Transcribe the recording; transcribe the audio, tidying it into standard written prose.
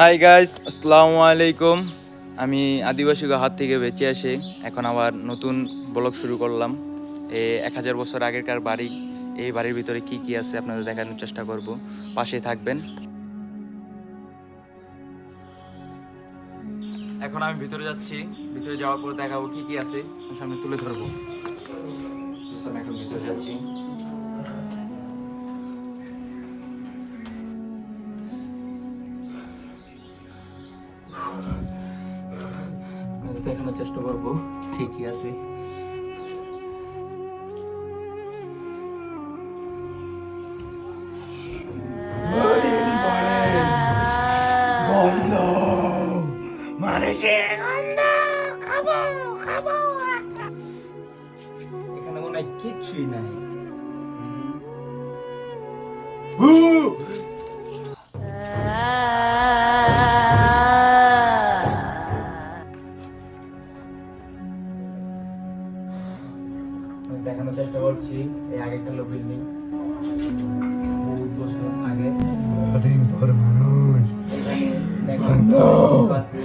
Hi guys, আসসালামু আলাইকুম। আমি আদিবাসী হাত থেকে বেঁচে আসি, এখন আবার নতুন ব্লগ শুরু করলাম। 1000 বছর আগেরকার বাড়ি, এই বাড়ির ভিতরে কি কি আছে আপনাদের দেখানোর চেষ্টা করব, পাশে থাকবেন। এখন আমি ভিতরে যাচ্ছি, ভিতরে যাওয়ার পর দেখাবো কি কি আছে, সামনে তুলে ধরবো। আমি এখন ভিতরে যাচ্ছি। দেখানোর চেষ্টা করবো ঠিকই আছে। এখানে মনে হয় কিচ্ছুই নাই। দেখানোর চেষ্টা করছি এই আগেকার বিল্ডিং, বহুত বছর আগে। দিন পর মানুষ এখানে দেখানো আছে